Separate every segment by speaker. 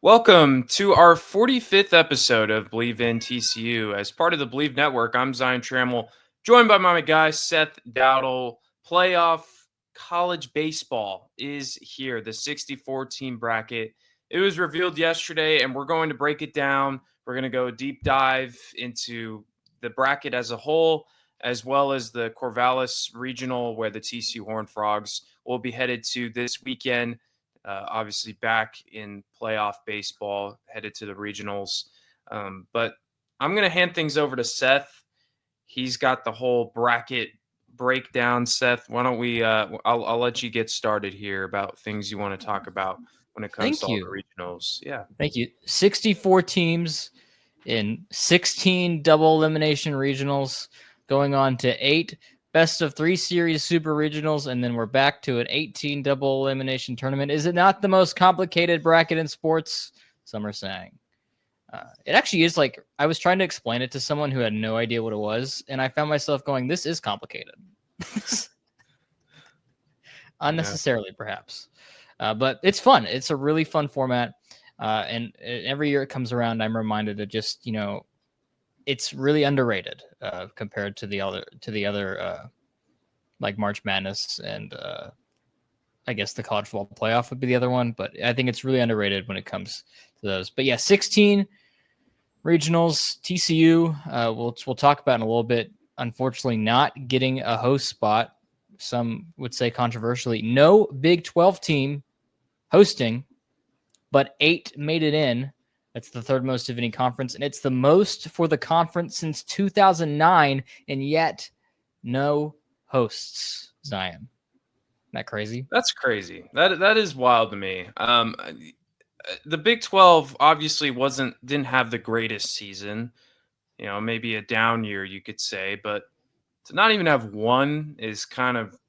Speaker 1: Welcome to our 45th episode of Believe in TCU. As part of the Believe Network, I'm Zion Trammell, joined by my guy Seth Dowdle. Playoff college baseball is here, the 64 team bracket. It was revealed yesterday, and we're going to break it down. We're going to go deep dive into the bracket as a whole, as well as the Corvallis Regional, where the TCU Horned Frogs will be headed to this weekend. Obviously back in playoff baseball, headed to the regionals. But I'm going to hand things over to Seth. He's got the whole bracket breakdown. Seth, why don't we? I'll let you get started here about things you want to talk about when it comes to all the regionals. Yeah.
Speaker 2: Thank you. 64 teams in 16 double elimination regionals, going on to 8 best of 3 series super regionals, and then we're back to an 18 double elimination tournament. Is it not the most complicated bracket in sports? Some are saying. It actually is. Like, I was trying to explain it to someone who had no idea what it was, and I found myself going, this is complicated. Unnecessarily, perhaps. But it's fun. It's a really fun format. And every year it comes around, I'm reminded of just, it's really underrated compared to the other like March Madness and I guess the college football playoff would be the other one. But I think it's really underrated when it comes to those. But yeah, 16 regionals. TCU, we'll talk about in a little bit. Unfortunately, not getting a host spot. Some would say controversially, no Big 12 team hosting, but 8 made it in. That's the third most of any conference, and it's the most for the conference since 2009, and yet no hosts, Zion. Isn't that crazy?
Speaker 1: That's crazy. That is wild to me. The Big 12 obviously didn't have the greatest season. Maybe a down year, you could say, but to not even have one is kind of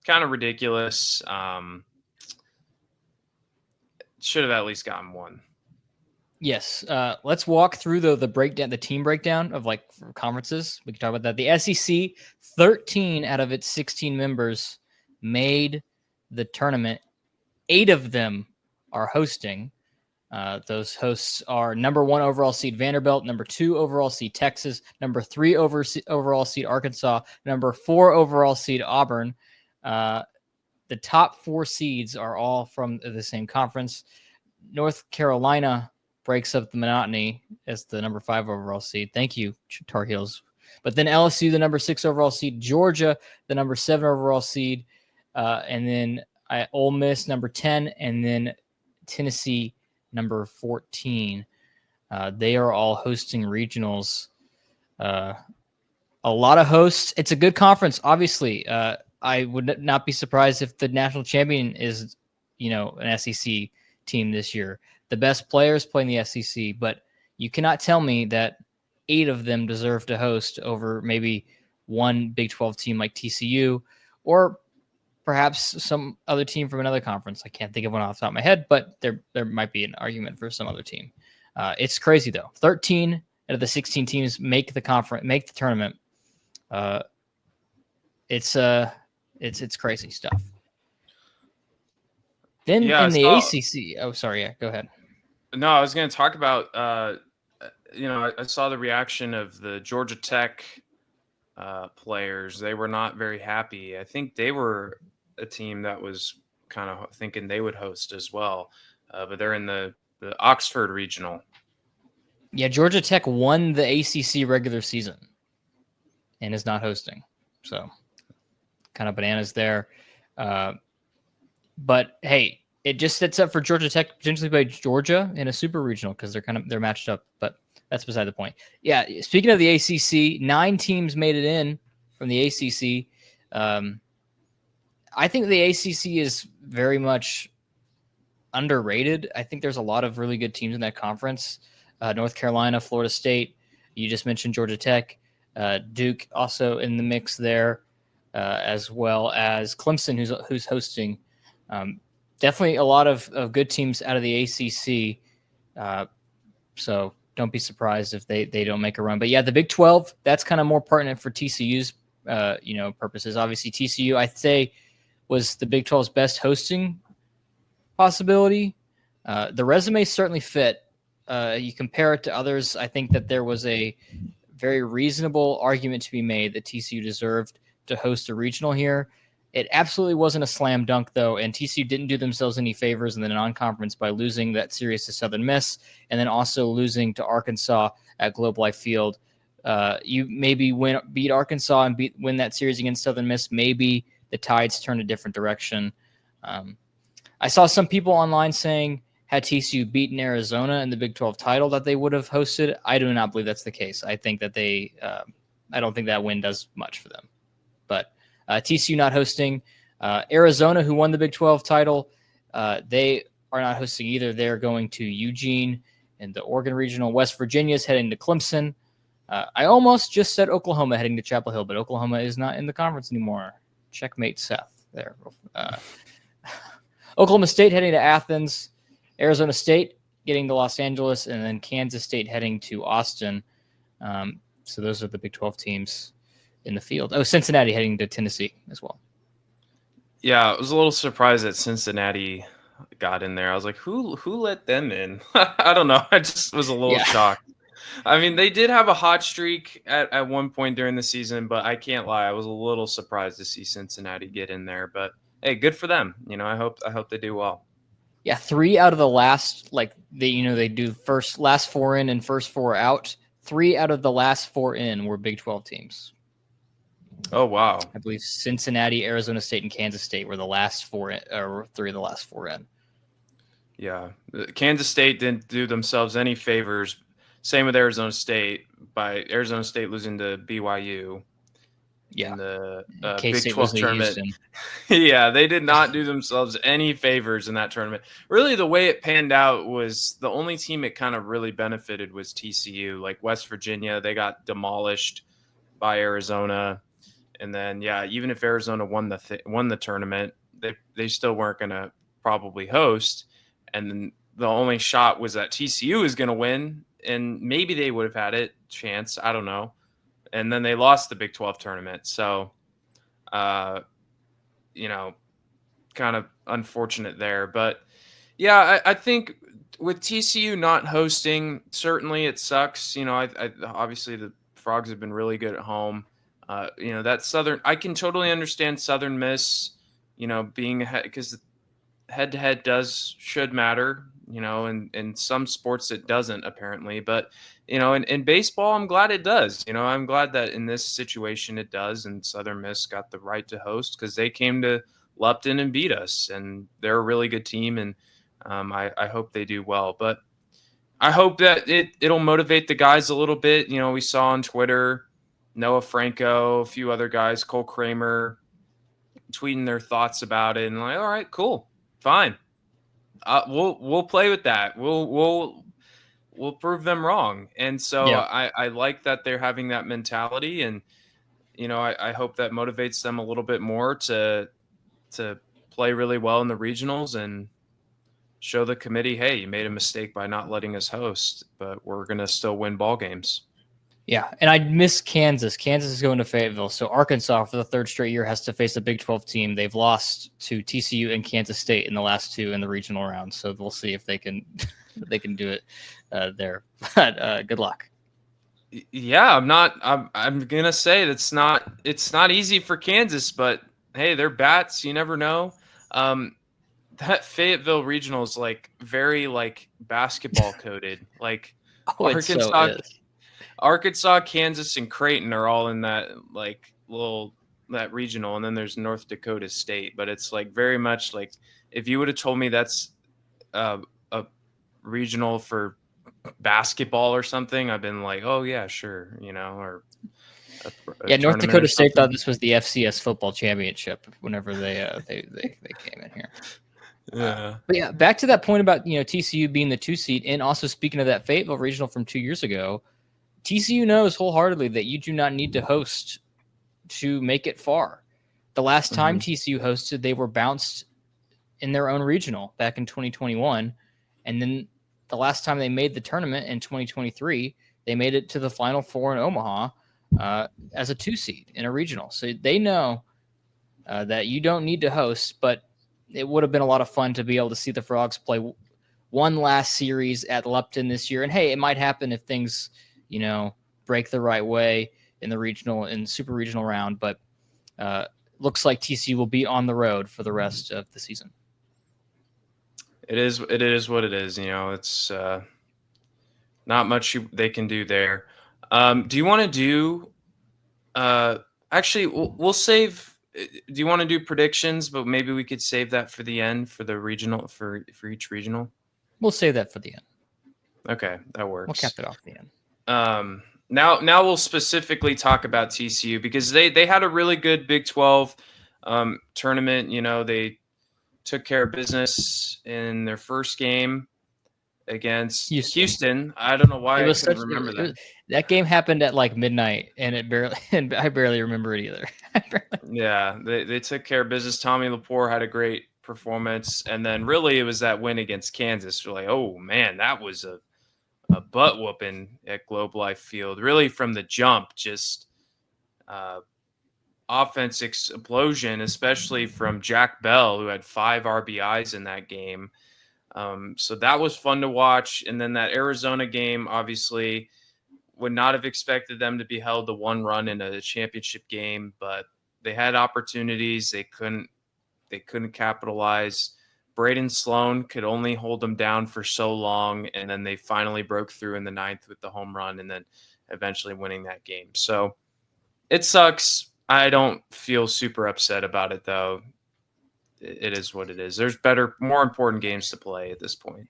Speaker 1: ridiculous. Should have at least gotten one.
Speaker 2: Yes. Let's walk through the team breakdown of like conferences. We can talk about that. The SEC, 13 out of its 16 members made the tournament. 8 of them are hosting. Those hosts are number 1 overall seed Vanderbilt, number 2 overall seed Texas, number 3 overall seed Arkansas, number 4 overall seed Auburn. The top 4 seeds are all from the same conference. North Carolina breaks up the monotony as the number 5 overall seed. Thank you, Tar Heels. But then LSU, the number 6 overall seed, Georgia, the number 7 overall seed, and then Ole Miss, number 10, and then Tennessee, number 14. They are all hosting regionals. A lot of hosts. It's a good conference, obviously. I would not be surprised if the national champion is, an SEC team this year. The best players play in the SEC, but you cannot tell me that 8 of them deserve to host over maybe one Big 12 team like TCU or perhaps some other team from another conference. I can't think of one off the top of my head, but there might be an argument for some other team. It's crazy though. 13 out of the 16 teams make the tournament. It's crazy stuff. Then in the ACC, oh sorry, yeah, go ahead.
Speaker 1: No, I was going to talk about. I saw the reaction of the Georgia Tech players. They were not very happy. I think they were a team that was kind of thinking they would host as well, but they're in the Oxford Regional.
Speaker 2: Yeah, Georgia Tech won the ACC regular season and is not hosting. So kind of bananas there. But hey, it just sets up for Georgia Tech to potentially play Georgia in a super regional because they're matched up. But that's beside the point. Yeah, speaking of the ACC, 9 teams made it in from the ACC. I think the ACC is very much underrated. I think there's a lot of really good teams in that conference. North Carolina, Florida State. You just mentioned Georgia Tech. Duke also in the mix there, as well as Clemson, who's hosting. Definitely a lot of good teams out of the ACC. So don't be surprised if they don't make a run. But yeah, the Big 12, that's kind of more pertinent for TCU's purposes. Obviously, TCU, I'd say, was the Big 12's best hosting possibility. The resume certainly fit. You compare it to others, I think that there was a very reasonable argument to be made that TCU deserved to host a regional here. It absolutely wasn't a slam dunk, though, and TCU didn't do themselves any favors in the non-conference by losing that series to Southern Miss and then also losing to Arkansas at Globe Life Field. You maybe beat Arkansas and win that series against Southern Miss. Maybe the tides turn a different direction. I saw some people online saying had TCU beaten Arizona in the Big 12 title that they would have hosted. I do not believe that's the case. I think that I don't think that win does much for them. But TCU not hosting. Arizona, who won the Big 12 title, they are not hosting either. They're going to Eugene and the Oregon Regional. West Virginia is heading to Clemson. I almost just said Oklahoma heading to Chapel Hill, but Oklahoma is not in the conference anymore. Checkmate Seth there. Oklahoma State heading to Athens. Arizona State getting to Los Angeles, and then Kansas State heading to Austin. So those are the Big 12 teams in the field. Oh, Cincinnati heading to Tennessee as well.
Speaker 1: Yeah, I was a little surprised that Cincinnati got in there. I was like, who let them in? I don't know. I just was a little shocked. I mean, they did have a hot streak at one point during the season, but I can't lie. I was a little surprised to see Cincinnati get in there. But hey, good for them. I hope they do well.
Speaker 2: Yeah, 3 out of the last, they do last 4 in and first 4 out. 3 out of the last 4 in were Big 12 teams.
Speaker 1: Oh, wow.
Speaker 2: I believe Cincinnati, Arizona State, and Kansas State were the last 4 in, or 3 of the last 4 in.
Speaker 1: Yeah. Kansas State didn't do themselves any favors. Same with Arizona State, by Arizona State losing to BYU.
Speaker 2: Yeah.
Speaker 1: In the
Speaker 2: Big
Speaker 1: 12 tournament. Yeah, they did not do themselves any favors in that tournament. Really, the way it panned out was the only team it kind of really benefited was TCU. Like West Virginia, they got demolished by Arizona. And then, yeah, even if Arizona won the tournament, they still weren't going to probably host. And then the only shot was that TCU is going to win, and maybe they would have had a chance. I don't know. And then they lost the Big 12 tournament. So, kind of unfortunate there. But, yeah, I think with TCU not hosting, certainly it sucks. Obviously the Frogs have been really good at home. That I can totally understand Southern Miss, being ahead, because head-to-head should matter. In some sports it doesn't apparently, but in baseball, I'm glad it does. I'm glad that in this situation it does, and Southern Miss got the right to host because they came to Lupton and beat us, and they're a really good team, and I hope they do well. But I hope that it'll motivate the guys a little bit. We saw on Twitter Noah Franco, a few other guys, Cole Kramer, tweeting their thoughts about it, and like, all right, cool, fine. We'll play with that. We'll prove them wrong. And so I like that they're having that mentality, and I hope that motivates them a little bit more to play really well in the regionals and show the committee, hey, you made a mistake by not letting us host, but we're gonna still win ball games.
Speaker 2: Yeah, and I miss Kansas. Kansas is going to Fayetteville. So Arkansas, for the 3rd straight year, has to face a Big 12 team. They've lost to TCU and Kansas State in the last 2 in the regional round. So we'll see if they can do it there. But good luck.
Speaker 1: Yeah, I'm gonna say it's not easy for Kansas, but hey, they're bats. You never know. That Fayetteville regional is very basketball coded. Arkansas, Kansas, and Creighton are all in that that regional, and then there's North Dakota State. But it's very much if you would have told me that's a regional for basketball or something, I've been like, oh yeah, sure, or
Speaker 2: North Dakota State thought this was the FCS football championship whenever they came in here.
Speaker 1: Yeah.
Speaker 2: But back to that point about TCU being the 2 seed, and also speaking of that Fayetteville regional from 2 years ago, TCU knows wholeheartedly that you do not need to host to make it far. The last time TCU hosted, they were bounced in their own regional back in 2021, and then the last time they made the tournament in 2023, they made it to the Final Four in Omaha as a 2 seed in a regional. So they know that you don't need to host, but it would have been a lot of fun to be able to see the Frogs play one last series at Lupton this year. And hey, it might happen if things, break the right way in the regional and super regional round. But looks like TCU will be on the road for the rest of the season.
Speaker 1: It is what it is. It's not much they can do there. Do you want to do? Actually, we'll save. Do you want to do predictions? But maybe we could save that for the end for the regional for each regional.
Speaker 2: We'll save that for the end.
Speaker 1: Okay, that works.
Speaker 2: We'll cap it off at the end.
Speaker 1: Now we'll specifically talk about TCU because they had a really good Big 12 tournament. They took care of business in their first game against Houston. I don't know why I couldn't remember that.
Speaker 2: That game happened at like midnight, and I barely remember it either.
Speaker 1: Yeah, they took care of business. Tommy Lepore had a great performance, and then really it was that win against Kansas. We're like, oh man, that was a butt whooping at Globe Life Field. Really from the jump, just offense explosion, especially from Jack Bell, who had 5 RBIs in that game. So that was fun to watch. And then that Arizona game, obviously, would not have expected them to be held to 1 run in a championship game, but they had opportunities. They couldn't capitalize. Braden Sloan could only hold them down for so long, and then they finally broke through in the 9th with the home run and then eventually winning that game. So it sucks. I don't feel super upset about it, though. It is what it is. There's more important games to play at this point.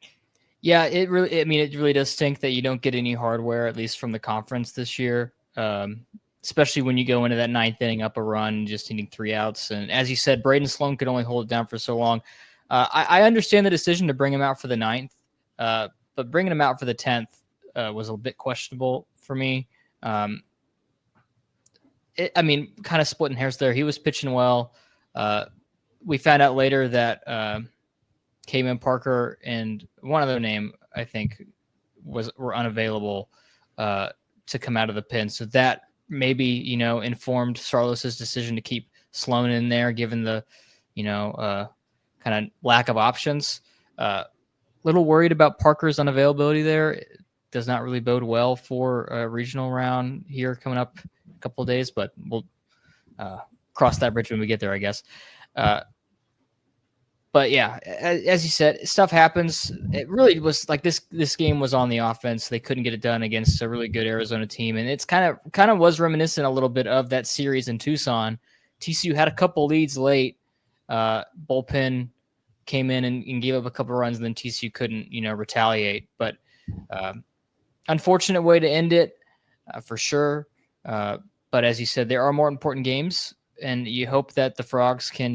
Speaker 2: Yeah, it really does stink that you don't get any hardware, at least from the conference this year. Especially when you go into that 9th inning up a run, just needing 3 outs. And as you said, Braden Sloan could only hold it down for so long. I understand the decision to bring him out for the 9th, but bringing him out for the 10th was a bit questionable for me. Kind of splitting hairs there. He was pitching well. We found out later that Cayman Parker and one other name, I think, were unavailable to come out of the pen. So that maybe, informed Sarlos's decision to keep Sloan in there, given the, kind of lack of options. Little worried about Parker's unavailability there. It does not really bode well for a regional round here coming up a couple of days, but we'll cross that bridge when we get there, I guess. But yeah, as you said, stuff happens. It really was like this game was on the offense. They couldn't get it done against a really good Arizona team. And it's kind of was reminiscent a little bit of that series in Tucson. TCU had a couple leads late. Bullpen came in and gave up a couple runs, and then TCU couldn't, retaliate. But unfortunate way to end it for sure. But as you said, there are more important games. And you hope that the Frogs can,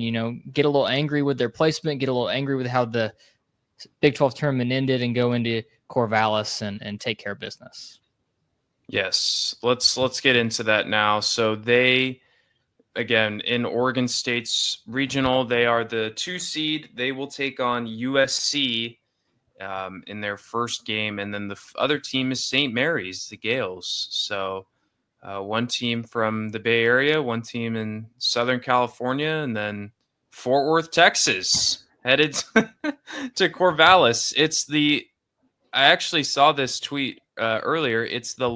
Speaker 2: get a little angry with their placement, get a little angry with how the Big 12 tournament ended, and go into Corvallis and take care of business.
Speaker 1: Yes, let's get into that now. So they, again, in Oregon State's regional, they are the 2 seed. They will take on USC in their first game, and then the other team is Saint Mary's, the Gales. So. One team from the Bay Area, one team in Southern California, and then Fort Worth, Texas, headed to Corvallis. I actually saw this tweet earlier. It's the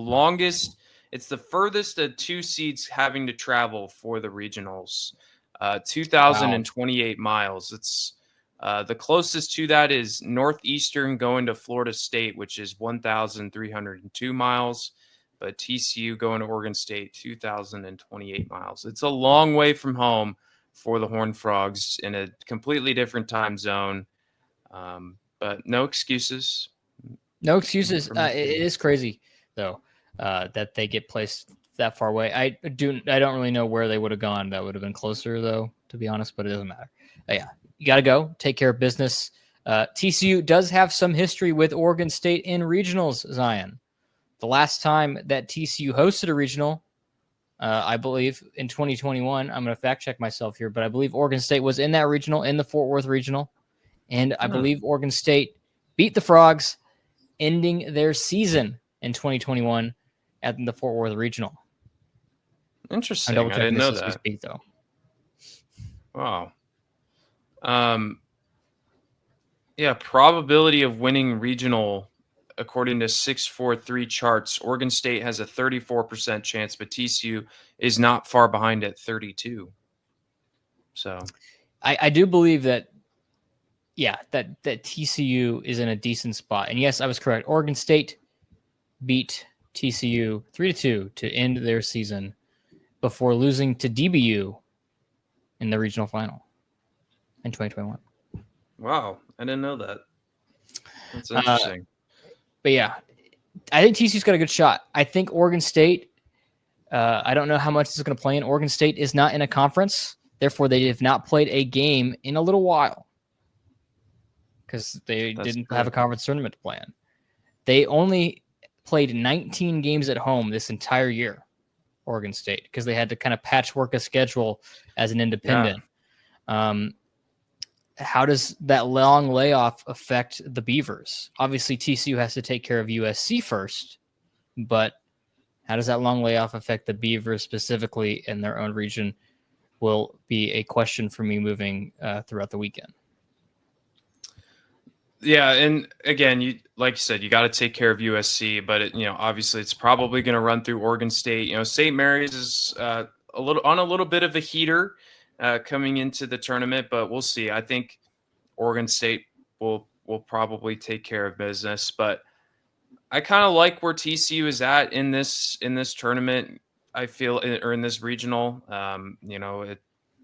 Speaker 1: furthest of 2 seeds having to travel for the regionals, 2,028 miles. It's the closest to that is Northeastern going to Florida State, which is 1,302 miles. But TCU going to Oregon State, 2,028 miles. It's a long way from home for the Horned Frogs in a completely different time zone. But no excuses.
Speaker 2: No excuses. It is crazy, though, that they get placed that far away. I don't really know where they would have gone. That would have been closer, though, to be honest, but it doesn't matter. Yeah, you got to go. Take care of business. TCU does have some history with Oregon State in regionals, Zion. The last time that TCU hosted a regional, I believe in 2021, I'm going to fact check myself here, but I believe Oregon State was in that regional, in the Fort Worth regional. And I believe Oregon State beat the Frogs, ending their season in 2021 at the Fort Worth regional.
Speaker 1: Interesting. I didn't know that.
Speaker 2: As we speak, though.
Speaker 1: Wow. Yeah, probability of winning regional according to 643 charts. Oregon State has a 34% chance, but TCU is not far behind at 32. So,
Speaker 2: I do believe that, yeah, that TCU is in a decent spot. And yes, I was correct. Oregon State beat TCU 3-2 to end their season before losing to DBU in the regional final in 2021.
Speaker 1: wow, I didn't know that. That's
Speaker 2: Uh,
Speaker 1: interesting.
Speaker 2: but yeah, I think TCU's got a good shot. I think Oregon State, I don't know how much this is going to play in. Oregon State is not in a conference. Therefore, they have not played a game in a little while because they
Speaker 1: That's
Speaker 2: didn't have
Speaker 1: true.
Speaker 2: a conference tournament to play in. They only played 19 games at home this entire year, Oregon State, because they had to kind of patchwork a schedule as an
Speaker 1: Yeah.
Speaker 2: independent. How does that long layoff affect the Beavers? Obviously, TCU has to take care of USC first, but how does that long layoff affect the Beavers specifically in their own region will be a question for me moving throughout the weekend.
Speaker 1: Yeah, and again, you like you said, you got to take care of USC, but obviously, it's probably going to run through Oregon State. Saint Mary's is a little bit of a heater coming into the tournament, but we'll see. I think Oregon State will probably take care of business, but I kind of like where TCU is at in this tournament. I feel, or in this regional, a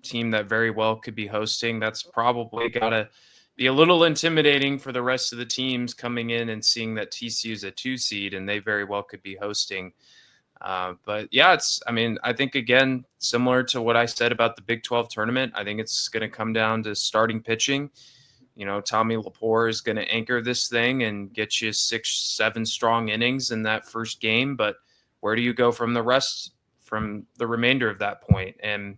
Speaker 1: team that very well could be hosting. That's probably got to be a little intimidating for the rest of the teams coming in and seeing that TCU is a 2 seed and they very well could be hosting. But yeah, I think again, similar to what I said about the Big 12 tournament, I think it's going to come down to starting pitching. Tommy Lepore is going to anchor this thing and get you 6-7 strong innings in that first game. But where do you go from the remainder of that point? And,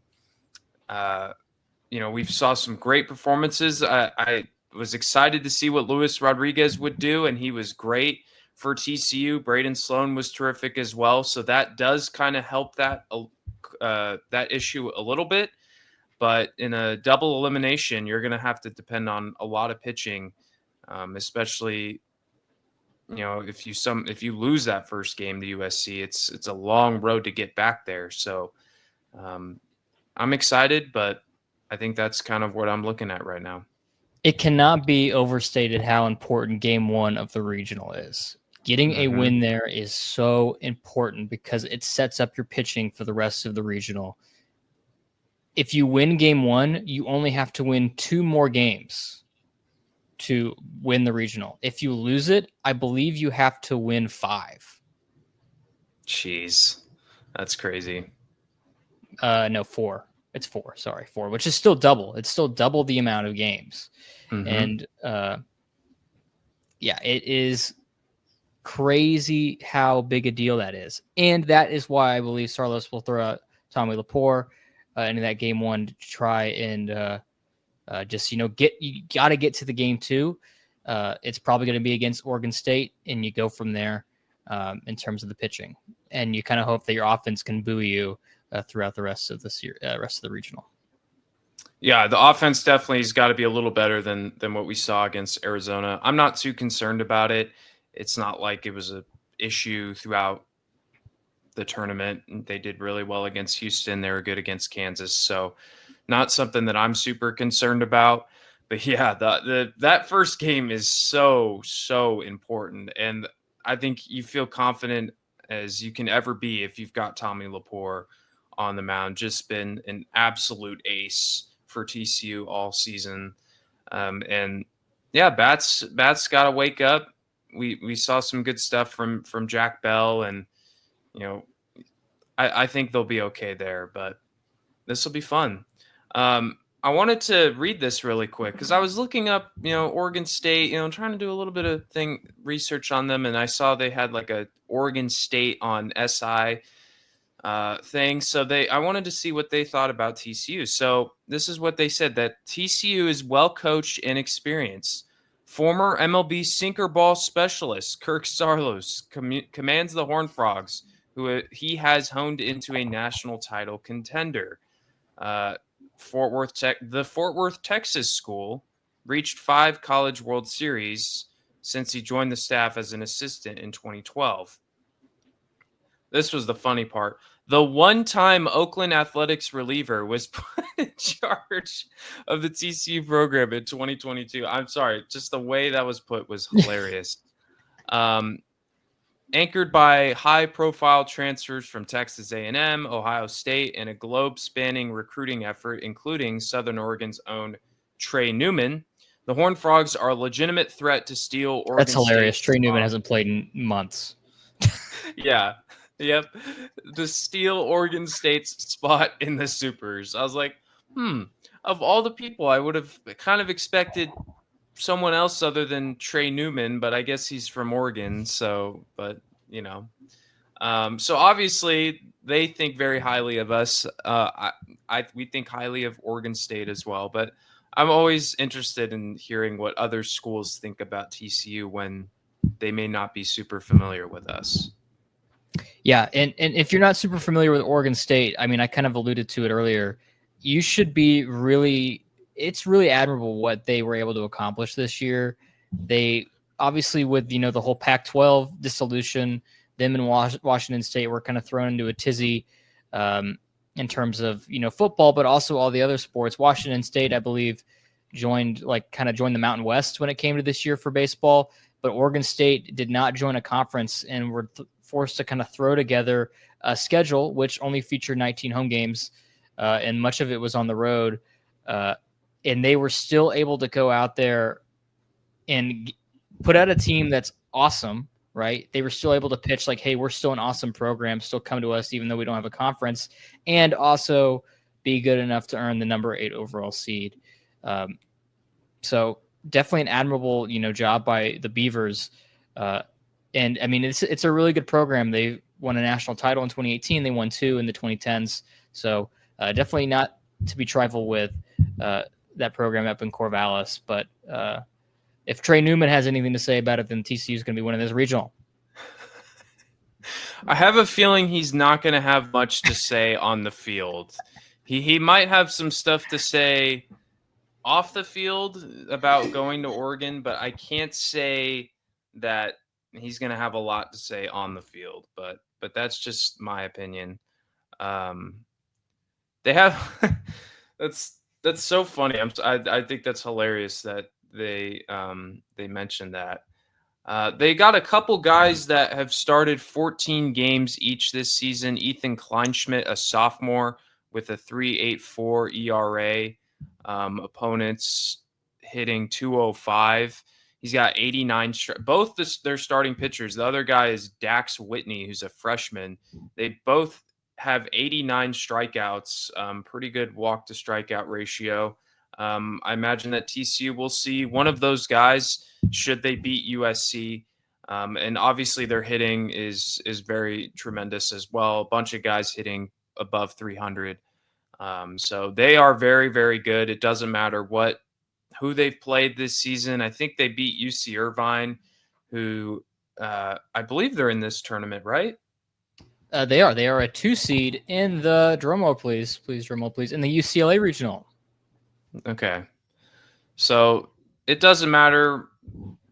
Speaker 1: we've saw some great performances. I was excited to see what Luis Rodriguez would do, and he was great for TCU. Braden Sloan was terrific as well. So that does kind of help that issue a little bit. But in a double elimination, you're going to have to depend on a lot of pitching, especially if you lose that first game to USC, it's a long road to get back there. So I'm excited, but I think that's kind of what I'm looking at right now.
Speaker 2: It cannot be overstated how important game one of the regional is. Getting a win there is so important because it sets up your pitching for the rest of the regional. If you win game one, you only have to win 2 more games to win the regional. If you lose it, I believe you have to win 5.
Speaker 1: Jeez, that's crazy.
Speaker 2: No, 4. It's 4. Sorry, 4, which is still double. It's still double the amount of games. And yeah, it is crazy how big a deal that is. And that is why I believe Saros will throw out Tommy Lepore into that game one to try and just, you got to get to the game 2. It's probably going to be against Oregon State, and you go from there in terms of the pitching. And you kind of hope that your offense can buoy you throughout the rest of the regional.
Speaker 1: Yeah, the offense definitely has got to be a little better than what we saw against Arizona. I'm not too concerned about it. It's not like it was an issue throughout the tournament. They did really well against Houston. They were good against Kansas. So not something that I'm super concerned about. But yeah, that first game is so important. And I think you feel confident as you can ever be if you've got Tommy Lepore on the mound. Just been an absolute ace for TCU all season. And yeah, Bats got to wake up. We saw some good stuff from Jack Bell, and I think they'll be okay there. But this will be fun. I wanted to read this really quick because I was looking up, Oregon State, trying to do a little bit of research on them, and I saw they had like a Oregon State on SI thing. So I wanted to see what they thought about TCU. So this is what they said, that TCU is well coached and experienced. Former MLB sinker ball specialist Kirk Saarloos commands the Horned Frogs, who he has honed into a national title contender. The Fort Worth, Texas school reached 5 College World Series since he joined the staff as an assistant in 2012. This was the funny part. The one-time Oakland Athletics reliever was put in charge of the TCU program in 2022. I'm sorry, just the way that was put was hilarious. Anchored by high-profile transfers from Texas A&M, Ohio State, and a globe-spanning recruiting effort, including Southern Oregon's own Trey Newman, the Horned Frogs are a legitimate threat to steal Oregon
Speaker 2: That's hilarious.
Speaker 1: State's
Speaker 2: Trey Newman
Speaker 1: spot.
Speaker 2: hasn't played in months.
Speaker 1: Yeah. Yep. To steal Oregon State's spot in the Supers. I was like, of all the people, I would have kind of expected someone else other than Trey Newman, but I guess he's from Oregon. So, but so obviously they think very highly of us. We think highly of Oregon State as well, but I'm always interested in hearing what other schools think about TCU when they may not be super familiar with us.
Speaker 2: Yeah, and if you're not super familiar with Oregon State, I mean, I kind of alluded to it earlier. You should be really. It's really admirable what they were able to accomplish this year. They obviously, with the whole Pac-12 dissolution, them and Washington State were kind of thrown into a tizzy in terms of football, but also all the other sports. Washington State, I believe, joined the Mountain West when it came to this year for baseball, but Oregon State did not join a conference and were forced to kind of throw together a schedule which only featured 19 home games, and much of it was on the road. And they were still able to go out there and put out a team that's awesome, right? They were still able to pitch like, hey, we're still an awesome program, still come to us even though we don't have a conference, and also be good enough to earn the number 8 overall seed. So definitely an admirable, job by the Beavers. And I mean, it's a really good program. They won a national title in 2018. They won 2 in the 2010s. So definitely not to be trifled with that program up in Corvallis. But if Trey Newman has anything to say about it, then TCU is going to be winning this regional.
Speaker 1: I have a feeling he's not going to have much to say on the field. He might have some stuff to say off the field about going to Oregon, but I can't say that he's going to have a lot to say on the field. But that's just my opinion. They have that's so funny. I think that's hilarious that they mentioned that. They got a couple guys that have started 14 games each this season. Ethan Kleinschmidt, a sophomore with a 3.84 ERA. Opponents hitting 205. He's got 89. Both their starting pitchers. The other guy is Dax Whitney, who's a freshman. They both have 89 strikeouts. Pretty good walk to strikeout ratio. I imagine that TCU will see one of those guys should they beat USC. And obviously their hitting is very tremendous as well. A bunch of guys hitting above 300. So they are very, very good. It doesn't matter who they've played this season. I think they beat UC Irvine, who I believe they're in this tournament, right?
Speaker 2: They are. They are a 2 seed in the drumroll, please, drumroll, please, in the UCLA regional.
Speaker 1: Okay. So it doesn't matter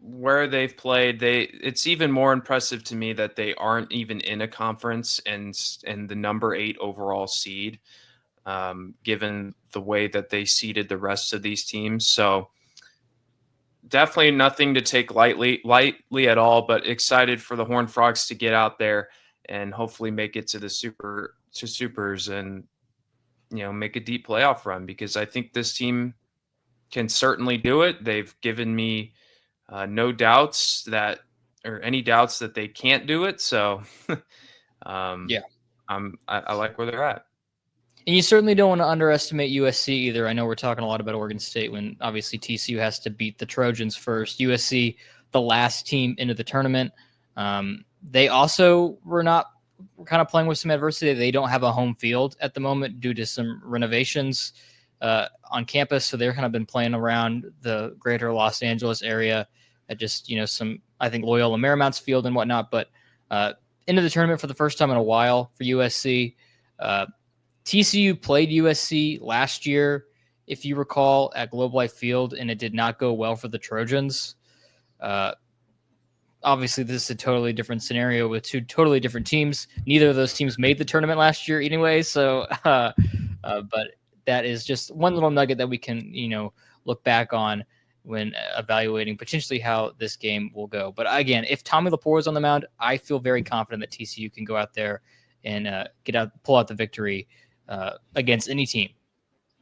Speaker 1: where they've played. It's even more impressive to me that they aren't even in a conference and the number 8 overall seed, given the way that they seeded the rest of these teams. So definitely nothing to take lightly at all, but excited for the Horned Frogs to get out there and hopefully make it to the supers and make a deep playoff run, because I think this team can certainly do it. They've given me no doubts any doubts that they can't do it. So yeah, I like where they're at.
Speaker 2: And you certainly don't want to underestimate USC either. I know we're talking a lot about Oregon State when obviously TCU has to beat the Trojans first. USC, the last team into the tournament. They also were kind of playing with some adversity. They don't have a home field at the moment due to some renovations on campus. So they're kind of been playing around the greater Los Angeles area at just, some, I think, Loyola Marymount's field and whatnot. But into the tournament for the first time in a while for USC. TCU played USC last year if you recall, at Globe Life Field, and it did not go well for the Trojans. Obviously, this is a totally different scenario with two totally different teams. Neither of those teams made the tournament last year anyway. So, but that is just one little nugget that we can, look back on when evaluating potentially how this game will go. But again, if Tommy Lepore is on the mound, I feel very confident that TCU can go out there and pull out the victory against any team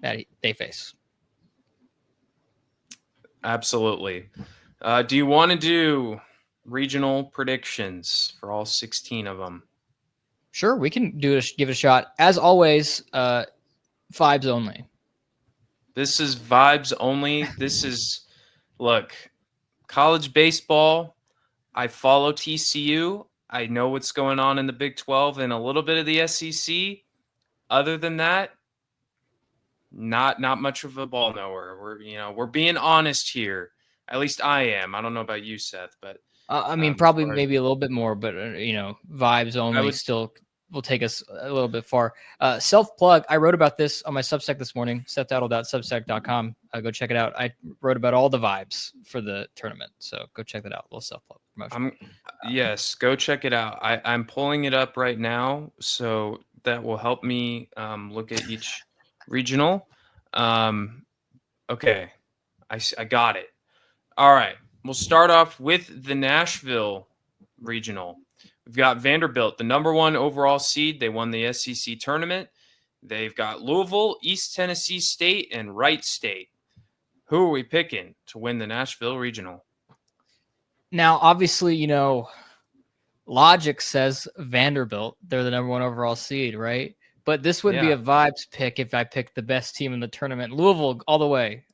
Speaker 2: that they face.
Speaker 1: Absolutely. Do you want to do regional predictions for all 16 of them?
Speaker 2: Sure, we can give it a shot. As always, vibes only.
Speaker 1: This is vibes only. This is, look, college baseball. I follow TCU. I know what's going on in the Big 12 and a little bit of the SEC. Other than that, not much of a ball knower. We're being honest here. At least I am. I don't know about you, Seth, but
Speaker 2: probably maybe a little bit more, but vibes only still will take us a little bit far. Self-plug, I wrote about this on my Substack this morning, sethdowdle.substack.com. Go check it out. I wrote about all the vibes for the tournament, so go check that out. A little self-plug promotion.
Speaker 1: Yes, go check it out. I'm pulling it up right now, so that will help me look at each regional. Okay, I got it. All right, we'll start off with the Nashville regional. We've got Vanderbilt, the number 1 overall seed. They won the SEC tournament. They've got Louisville, East Tennessee State, and Wright State. Who are we picking to win the Nashville regional?
Speaker 2: Now, obviously, logic says Vanderbilt. They're the number 1 overall seed, right? But this would be a vibes pick if I picked the best team in the tournament. Louisville, all the way.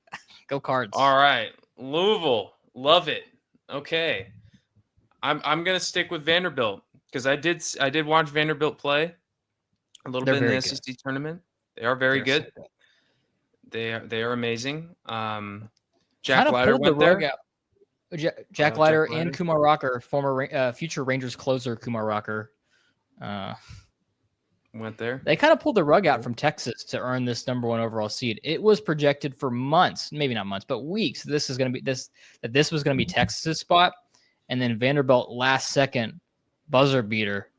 Speaker 2: Go Cards.
Speaker 1: All right. Louisville. Love it. Okay. I'm gonna stick with Vanderbilt because I did watch Vanderbilt play a little bit in the SEC tournament. They are very good. So good. They are amazing. Jack Leiter went there.
Speaker 2: Jack Leiter and Kumar Rocker, former future Rangers closer Kumar Rocker,
Speaker 1: went there.
Speaker 2: They kind of pulled the rug out from Texas to earn this number 1 overall seed. It was projected for months, maybe not months, but weeks. This was going to be Texas's spot, and then Vanderbilt last second buzzer beater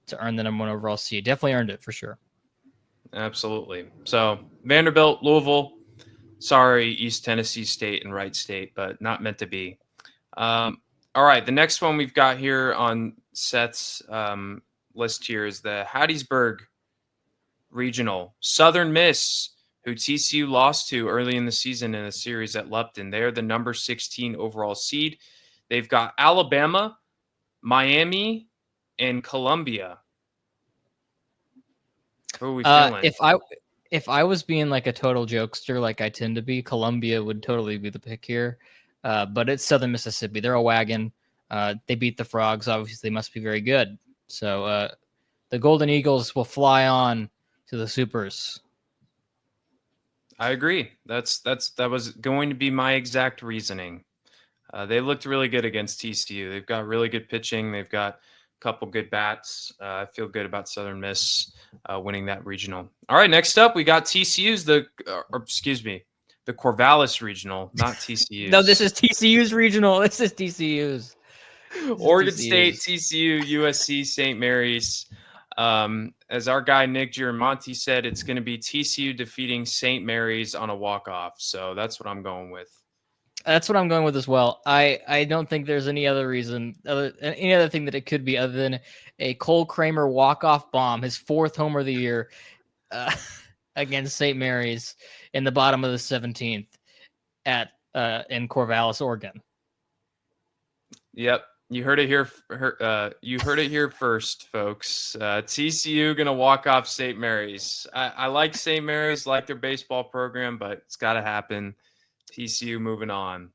Speaker 2: to earn the number 1 overall seed. Definitely earned it for sure.
Speaker 1: Absolutely. So Vanderbilt, Louisville. Sorry, East Tennessee State and Wright State, but not meant to be. All right, the next one we've got here on Seth's list here is the Hattiesburg Regional. Southern Miss, who TCU lost to early in the season in a series at Lupton. They're the number 16 overall seed. They've got Alabama, Miami, and Columbia. Who are we feeling?
Speaker 2: If I was being like a total jokester, like I tend to be, Columbia would totally be the pick here. But it's Southern Mississippi. They're a wagon. They beat the Frogs. Obviously, they must be very good. So the Golden Eagles will fly on to the Supers.
Speaker 1: I agree. That was going to be my exact reasoning. They looked really good against TCU. They've got really good pitching. They've got couple good bats. I feel good about Southern Miss winning that regional. All right, next up we got TCU's the Corvallis Regional, not TCU's.
Speaker 2: No, this is TCU's regional. This is TCU's.
Speaker 1: Oregon State, TCU, USC, Saint Mary's. As our guy Nick Giramonti said, it's going to be TCU defeating Saint Mary's on a walk-off. So that's what I'm going with.
Speaker 2: That's what I'm going with as well. I don't think there's any other reason, any other thing that it could be other than a Cole Kramer walk-off bomb, his 4th homer of the year against St. Mary's in the bottom of the 17th in Corvallis, Oregon.
Speaker 1: Yep, you heard it here. You heard it here first, folks. TCU gonna walk off St. Mary's. I like St. Mary's, like their baseball program, but it's got to happen. TCU moving on.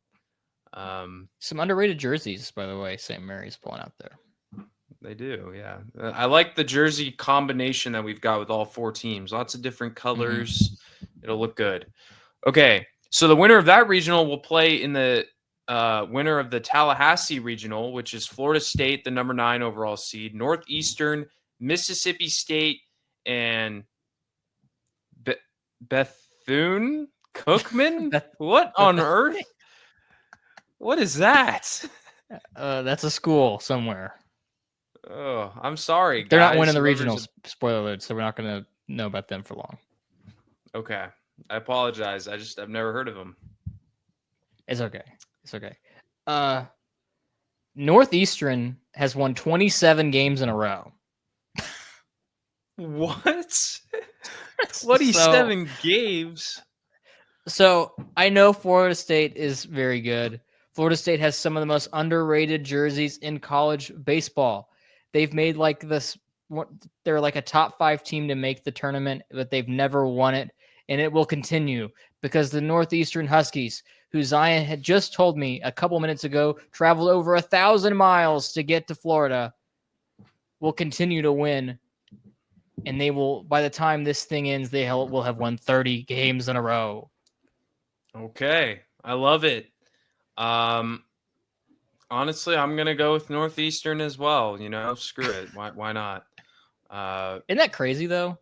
Speaker 2: Some underrated jerseys, by the way, St. Mary's pulling out there.
Speaker 1: They do, yeah. I like the jersey combination that we've got with all 4 teams. Lots of different colors. Mm-hmm. It'll look good. Okay, so the winner of that regional will play in the winner of the Tallahassee Regional, which is Florida State, the number 9 overall seed, Northeastern, Mississippi State, and Bethune-Cookman?
Speaker 2: Beth-
Speaker 1: What
Speaker 2: Beth-
Speaker 1: on earth? What is that?
Speaker 2: That's a school somewhere.
Speaker 1: Oh, I'm sorry,
Speaker 2: They're not
Speaker 1: guys.
Speaker 2: winning the
Speaker 1: Whoever's
Speaker 2: regionals. Spoiler alert. So we're not going to know about them for long.
Speaker 1: okay. I apologize. I've never heard of them.
Speaker 2: It's okay. It's okay. Northeastern has won 27 games in a row.
Speaker 1: What? 27 games?
Speaker 2: So I know Florida State is very good. Florida State has some of the most underrated jerseys in college baseball. They've made like this, they're like a top 5 team to make the tournament, but they've never won it. And it will continue because the Northeastern Huskies, who Zion had just told me a couple minutes ago, traveled over 1,000 miles to get to Florida, will continue to win. And they will, by the time this thing ends, they will have won 30 games in a row.
Speaker 1: Okay. I love it. Honestly, I'm gonna go with Northeastern as well. Screw it. Why not?
Speaker 2: Isn't that crazy though?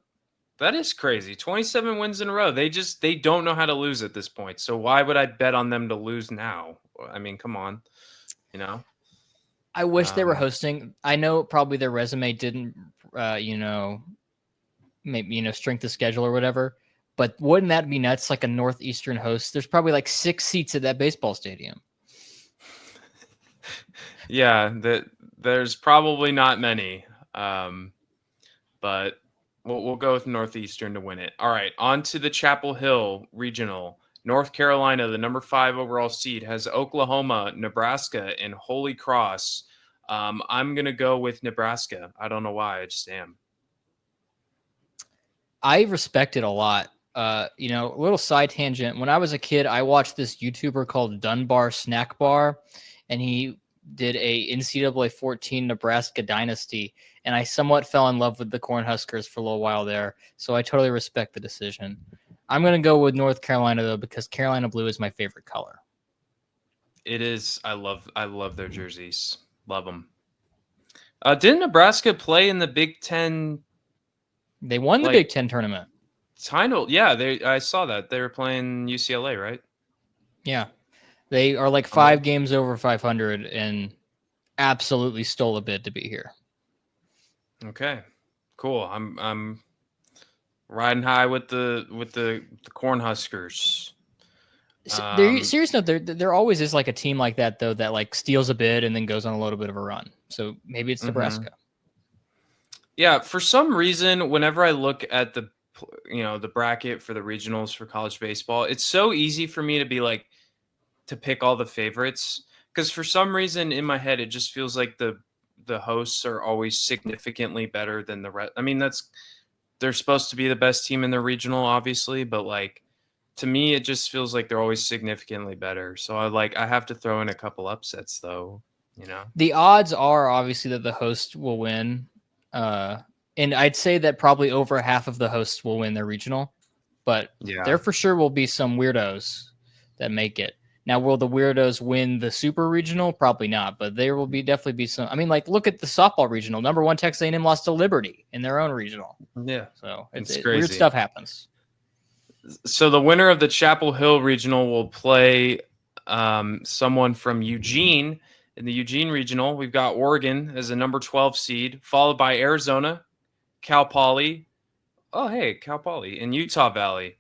Speaker 1: That is crazy. 27 wins in a row. They don't know how to lose at this point. So why would I bet on them to lose now? I mean, come on.
Speaker 2: I wish they were hosting. I know probably their resume didn't, maybe strength of schedule or whatever. But wouldn't that be nuts? Like a Northeastern host. There's probably like 6 seats at that baseball stadium.
Speaker 1: Yeah, there's probably not many, but we'll go with Northeastern to win it. All right, on to the Chapel Hill Regional. North Carolina, the number 5 overall seed, has Oklahoma, Nebraska, and Holy Cross. I'm gonna go with Nebraska. I don't know why, I just am.
Speaker 2: I respect it a lot. A little side tangent. When I was a kid, I watched this YouTuber called Dunbar Snack Bar, and he did a NCAA 14 Nebraska dynasty, and I somewhat fell in love with the Cornhuskers for a little while there. So I totally respect the decision. I'm going to go with North Carolina though, because Carolina blue is my favorite color.
Speaker 1: It is. I love their jerseys. Love them. Didn't Nebraska play in the Big Ten?
Speaker 2: They won the Big Ten tournament.
Speaker 1: Title, yeah. I saw that they were playing UCLA, right?
Speaker 2: Yeah, they are like 5 games over 500 and absolutely stole a bid to be here.
Speaker 1: Okay, cool. I'm riding high with the Cornhuskers.
Speaker 2: Serious note, there always is like a team like that though that like steals a bid and then goes on a little bit of a run. So maybe it's Nebraska.
Speaker 1: Yeah, for some reason, whenever I look at the bracket for the regionals for college baseball, it's so easy for me to be like to pick all the favorites because for some reason in my head it just feels like the hosts are always significantly better than the rest. I mean, they're supposed to be the best team in the regional, obviously, but like to me, it just feels like they're always significantly better. So I have to throw in a couple upsets though.
Speaker 2: The odds are obviously that the host will win. And I'd say that probably over half of the hosts will win their regional, but there for sure will be some weirdos that make it. Now, will the weirdos win the super regional? Probably not, but there will definitely be some. I mean, like look at the softball regional. Number 1 Texas A&M lost to Liberty in their own regional.
Speaker 1: Yeah,
Speaker 2: so
Speaker 1: it's crazy.
Speaker 2: Weird stuff happens.
Speaker 1: So the winner of the Chapel Hill regional will play someone from Eugene. In the Eugene regional, we've got Oregon as a number 12 seed, followed by Arizona, Cal Poly. Oh, hey, Cal Poly in Utah Valley.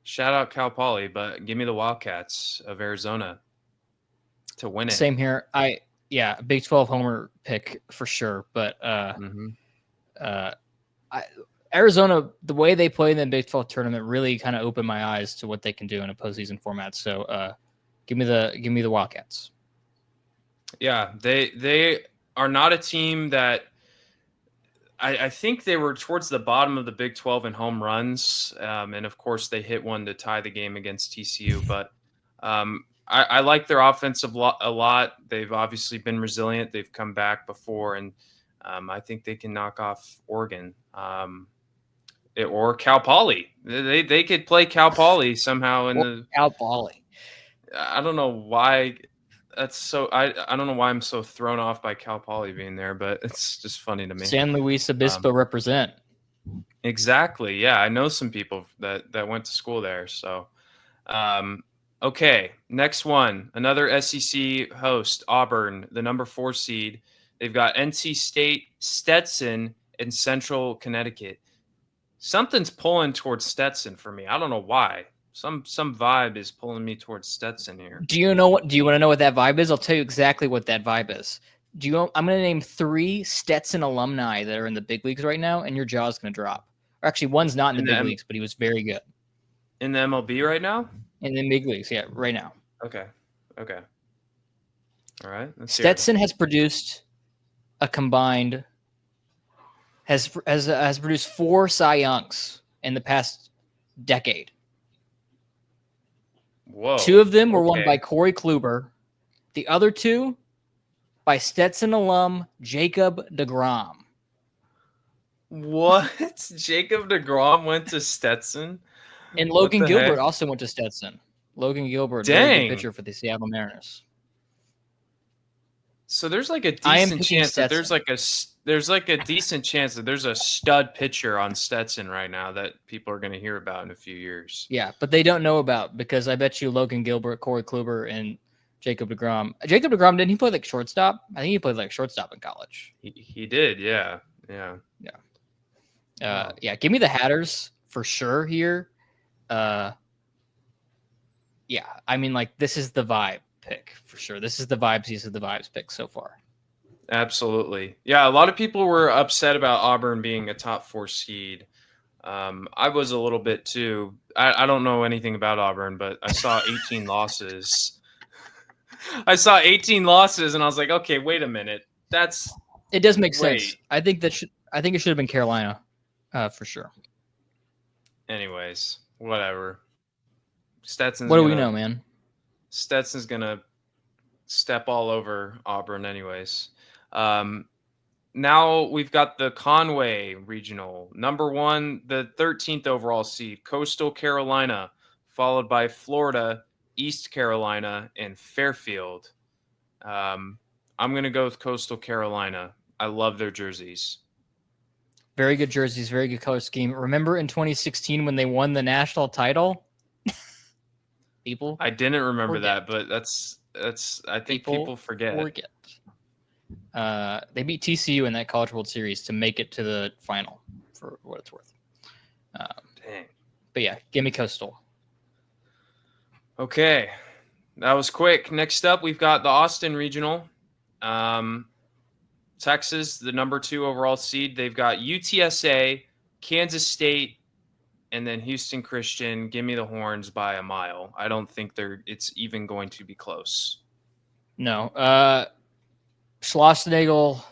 Speaker 1: Shout out Cal Poly, but give me the Wildcats of Arizona to win it.
Speaker 2: Same here. Big 12 homer pick for sure, but Arizona, the way they play in the Big 12 tournament really kind of opened my eyes to what they can do in a postseason format. So give me the Wildcats.
Speaker 1: Yeah, they are not a team that I think they were towards the bottom of the Big 12 in home runs. And of course they hit one to tie the game against TCU, but I like their offense a lot. They've obviously been resilient. They've come back before, and I think they can knock off Oregon. Or Cal Poly. They could play Cal Poly somehow in the
Speaker 2: Cal Poly.
Speaker 1: I don't know why that's so. I don't know why I'm so thrown off by Cal Poly being there, but it's just funny to me.
Speaker 2: San Luis Obispo represent.
Speaker 1: Exactly. Yeah, I know some people that went to school there. So, okay, next one, another SEC host, Auburn, the number 4 seed. They've got NC State, Stetson, and Central Connecticut. Something's pulling towards Stetson for me. I don't know why. Some vibe is pulling me towards Stetson here.
Speaker 2: Do you want to know what that vibe is? I'll tell you exactly what that vibe is. I'm going to name 3 Stetson alumni that are in the big leagues right now, and your jaw's going to drop. Or actually, one's not in the big leagues, but he was very good.
Speaker 1: In the MLB right now?
Speaker 2: In the big leagues, yeah, right now.
Speaker 1: Okay. All right.
Speaker 2: Stetson has produced a combined has produced 4 Cy Youngs in the past decade.
Speaker 1: Whoa.
Speaker 2: 2 of them were won by Corey Kluber. The other 2 by Stetson alum Jacob deGrom.
Speaker 1: What? Jacob deGrom went to Stetson?
Speaker 2: And Logan Gilbert also went to Stetson. Logan Gilbert, very good pitcher for the Seattle Mariners.
Speaker 1: So there's like a decent chance that there's like a decent chance that there's a stud pitcher on Stetson right now that people are going to hear about in a few years.
Speaker 2: Yeah, but they don't know about, because I bet you Logan Gilbert, Corey Kluber, and Jacob deGrom. Jacob deGrom, didn't he play like shortstop? I think he played like shortstop in college.
Speaker 1: He did, yeah.
Speaker 2: Yeah, give me the Hatters for sure here. Yeah, I mean, like, this is the vibe pick for sure. This is the vibes pick so far.
Speaker 1: Absolutely. Yeah, a lot of people were upset about Auburn being a top 4 seed. I was a little bit too. I don't know anything about Auburn, but I saw 18 losses. I saw 18 losses, and I was like, okay, wait a minute.
Speaker 2: It does make sense. I think it should have been Carolina, for sure.
Speaker 1: Anyways, whatever. Stetson's.
Speaker 2: What do we know, man?
Speaker 1: Stetson's gonna step all over Auburn, anyways. Now we've got the Conway Regional, number 1, the 13th overall seed, Coastal Carolina, followed by Florida, East Carolina, and Fairfield. I'm gonna go with Coastal Carolina. I love their jerseys.
Speaker 2: Very good jerseys, very good color scheme. Remember in 2016 when they won the national title? People,
Speaker 1: I didn't remember that, but that's. I think people forget.
Speaker 2: They beat TCU in that College World Series to make it to the final, for what it's worth.
Speaker 1: Dang.
Speaker 2: But yeah, give me Coastal.
Speaker 1: Okay, that was quick. Next up, we've got the Austin Regional. Texas, the number 2 overall seed. They've got UTSA, Kansas State, and then Houston Christian. Give me the Horns by a mile. I don't think it's even going to be close.
Speaker 2: No. Schlossnagel,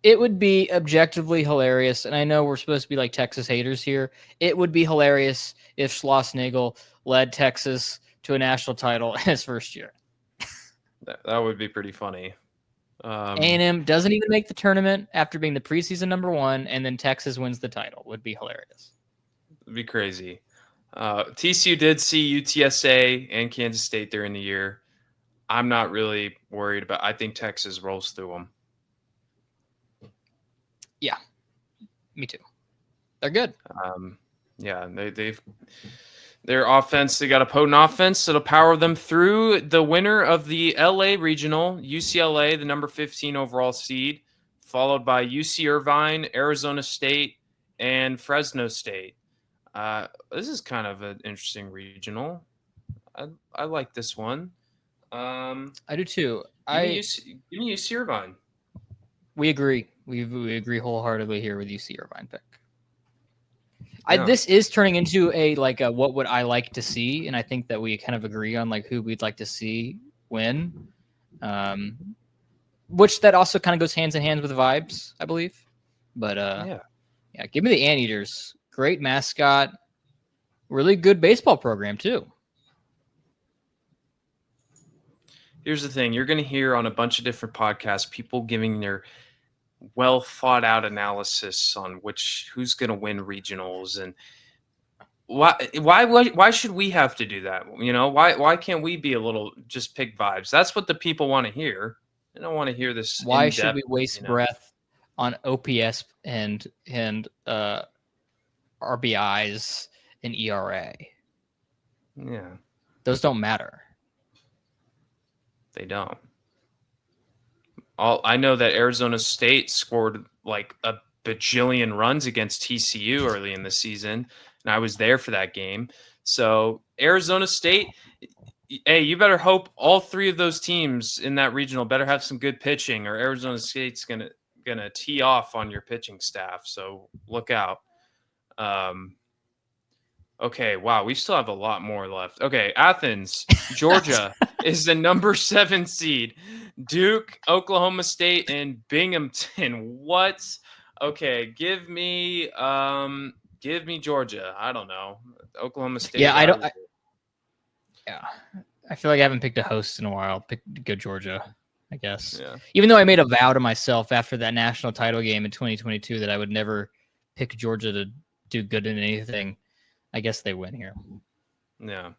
Speaker 2: it would be objectively hilarious, and I know we're supposed to be like Texas haters here. It would be hilarious if Schlossnagel led Texas to a national title in his first year.
Speaker 1: That would be pretty funny.
Speaker 2: A&M doesn't even make the tournament after being the preseason number 1, and then Texas wins the title. Would be hilarious.
Speaker 1: It'd be crazy. TCU did see UTSA and Kansas State during the year. I'm not really worried about. I think Texas rolls through them.
Speaker 2: Yeah, me too. They're good.
Speaker 1: Yeah, they've their offense. They got a potent offense that'll power them through. The winner of the LA Regional, UCLA, the number 15 overall seed, followed by UC Irvine, Arizona State, and Fresno State. This is kind of an interesting regional. I like this one.
Speaker 2: I do too.
Speaker 1: Give me UC Irvine.
Speaker 2: We agree. We agree wholeheartedly here with UC Irvine pick. Yeah. This is turning into a what would I like to see, and I think that we kind of agree on like who we'd like to see win. Which that also kind of goes hands in hand with vibes, I believe. But yeah, give me the Anteaters. Great mascot, really good baseball program too.
Speaker 1: Here's the thing. You're going to hear on a bunch of different podcasts people giving their well thought out analysis on who's going to win regionals, and why should we have to do that? You know, why can't we be a little just pick vibes? That's what the people want to hear. They don't want to hear this.
Speaker 2: Why should we waste breath on OPS and RBIs and ERA.
Speaker 1: Yeah,
Speaker 2: Those don't matter.
Speaker 1: they don't. I know that Arizona State scored like a bajillion runs against TCU early in the season, and I was there for that game. So Arizona State, hey, you better hope all three of those teams in that regional better have some good pitching, or Arizona State's gonna tee off on your pitching staff. So look out. Okay, wow, we still have a lot more left. Okay, Athens, Georgia is the number 7 seed. Duke, Oklahoma State, and Binghamton. What? Okay, give me Georgia. I don't know. Oklahoma State.
Speaker 2: Yeah, I don't. Yeah, I feel like I haven't picked a host in a while. Go Georgia, I guess.
Speaker 1: Yeah.
Speaker 2: Even though I made a vow to myself after that national title game in 2022 that I would never pick Georgia to do good in anything. I guess they win here.
Speaker 1: Yeah.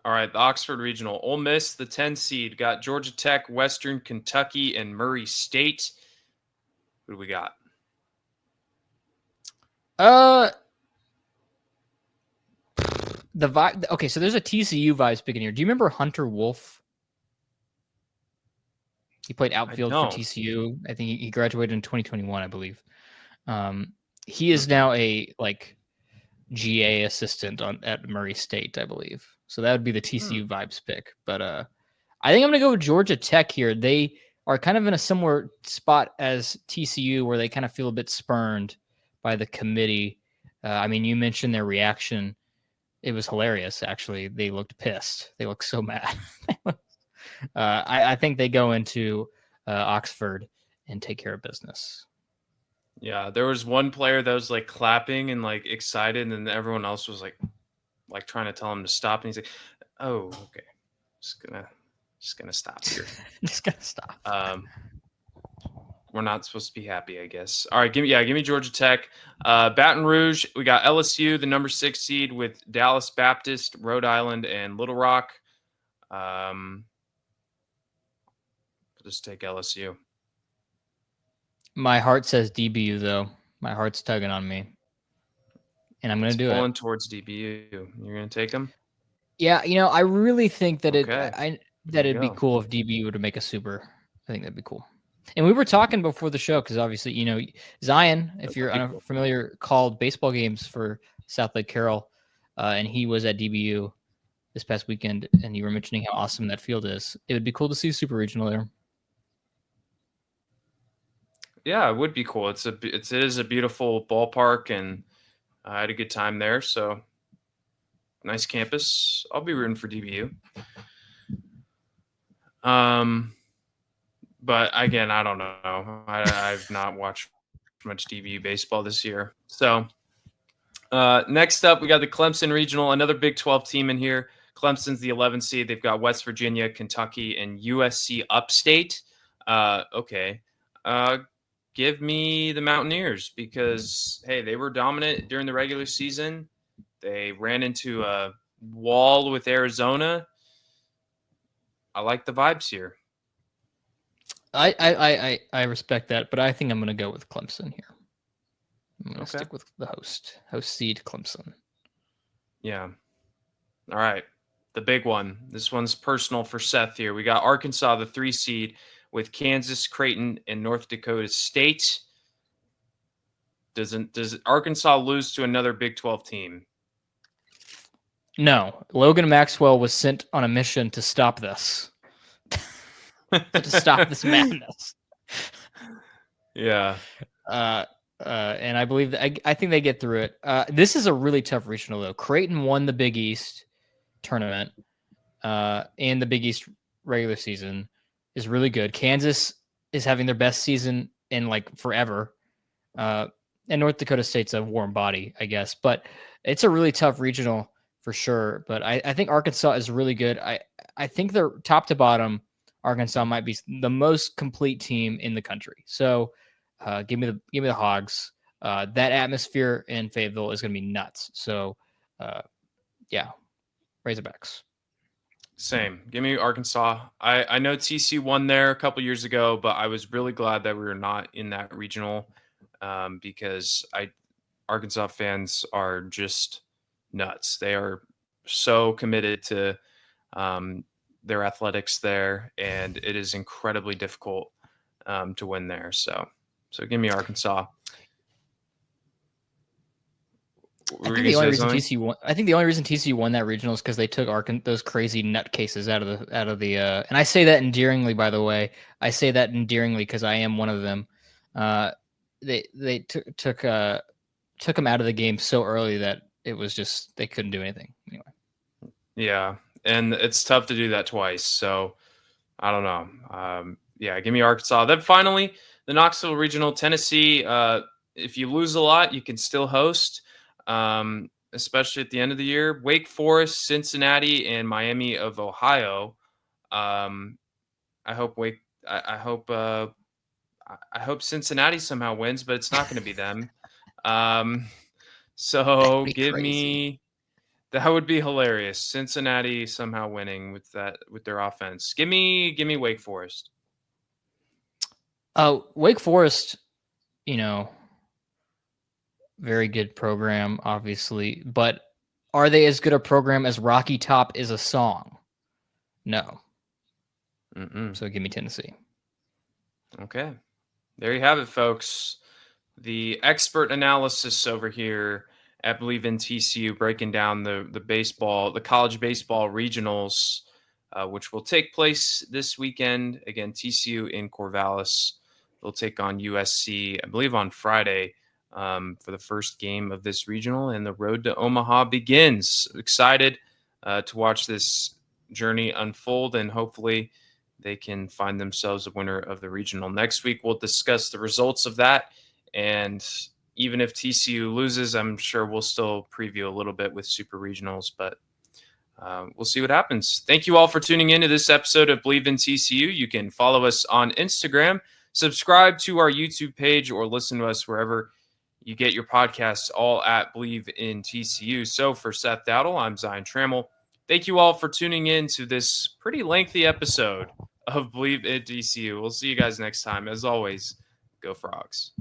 Speaker 1: All right, the Oxford Regional. Ole Miss, the 10 seed, got Georgia Tech, Western Kentucky, and Murray State. Who do we got?
Speaker 2: The vibe. Okay, so there's a TCU vibes pick in here. Do you remember Hunter Wolf? He played outfield for TCU. I think he graduated in 2021, I believe. He is now a GA assistant at Murray State, I believe. So that would be the TCU vibes pick. But I think I'm going to go with Georgia Tech here. They are kind of in a similar spot as TCU where they kind of feel a bit spurned by the committee. I mean, you mentioned their reaction. It was hilarious, actually. They looked pissed. They looked so mad. I think they go into Oxford and take care of business.
Speaker 1: Yeah, there was one player that was clapping and excited, and then everyone else was like trying to tell him to stop. And he's like, "Oh, okay, just gonna stop here.
Speaker 2: Just gonna stop."
Speaker 1: We're not supposed to be happy, I guess. All right, give me Georgia Tech, Baton Rouge. We got LSU, the number 6 seed, with Dallas Baptist, Rhode Island, and Little Rock. I'll just take LSU.
Speaker 2: My heart says DBU, though. My heart's tugging on me, and I'm going to do it.
Speaker 1: Pulling towards DBU. You're going to take them?
Speaker 2: Yeah, I really think that it'd be cool if DBU were to make a super. I think that'd be cool. And we were talking before the show because obviously, Zion, if you're unfamiliar, called baseball games for South Lake Carroll, and he was at DBU this past weekend, and you were mentioning how awesome that field is. It would be cool to see Super Regional there.
Speaker 1: Yeah, it would be cool. It is a beautiful ballpark, and I had a good time there. So nice campus. I'll be rooting for DBU. But again, I don't know. I've not watched much DBU baseball this year. So next up, we got the Clemson Regional, another Big 12 team in here. Clemson's the 11th seed. They've got West Virginia, Kentucky, and USC Upstate. Okay. Give me the Mountaineers because, hey, they were dominant during the regular season. They ran into a wall with Arizona. I like the vibes here.
Speaker 2: I respect that, but I think I'm going to go with Clemson here. I'm going to stick with the host seed Clemson.
Speaker 1: Yeah. All right. The big one. This one's personal for Seth here. We got Arkansas, the 3 seed, with Kansas, Creighton, and North Dakota State. Does Arkansas lose to another Big 12 team?
Speaker 2: No. Logan Maxwell was sent on a mission to stop this. To stop this madness.
Speaker 1: Yeah.
Speaker 2: And I believe that I think they get through it. This is a really tough regional, though. Creighton won the Big East tournament, and the Big East regular season is really good. Kansas is having their best season in forever. And North Dakota State's a warm body, I guess. But it's a really tough regional for sure. But I think Arkansas is really good. I think they're top to bottom. Arkansas might be the most complete team in the country. So give me the Hogs. That atmosphere in Fayetteville is going to be nuts. So yeah, Razorbacks.
Speaker 1: Same. Give me Arkansas. I know TCU won there a couple years ago, but I was really glad that we were not in that regional because Arkansas fans are just nuts. They are so committed to their athletics there, and it is incredibly difficult to win there. So give me Arkansas.
Speaker 2: I think the only reason TCU won. I think the only reason TCU won that regional is because they took those crazy nutcases out of the. And I say that endearingly, by the way. I say that endearingly because I am one of them. They took them out of the game so early that it was just they couldn't do anything anyway.
Speaker 1: Yeah, and it's tough to do that twice. So I don't know. Yeah, give me Arkansas. Then finally, the Knoxville Regional, Tennessee. If you lose a lot, you can still host, especially at the end of the year. Wake Forest, Cincinnati, and Miami of Ohio. I hope I hope Cincinnati somehow wins, but it's not going to be them. So give me. That would be hilarious. Cincinnati somehow winning with their offense. Give me Wake Forest.
Speaker 2: Wake Forest, very good program, obviously, but are they as good a program as Rocky Top is a song? No. So give me Tennessee. Okay.
Speaker 1: There you have it, folks. The expert analysis over here at Believe in TCU, breaking down the college baseball regionals, which will take place this weekend. Again, TCU in Corvallis. They'll take on USC, I believe, on Friday for the first game of this regional, and the road to Omaha begins. Excited to watch this journey unfold, and hopefully they can find themselves a winner of the regional. Next week, we'll discuss the results of that. And even if TCU loses, I'm sure we'll still preview a little bit with super regionals, but we'll see what happens. Thank you all for tuning in to this episode of Believe in TCU. You can follow us on Instagram, subscribe to our YouTube page, or listen to us wherever you get your podcasts, all at Believe in TCU. So for Seth Dowdle, I'm Zion Trammell. Thank you all for tuning in to this pretty lengthy episode of Believe in TCU. We'll see you guys next time. As always, go Frogs.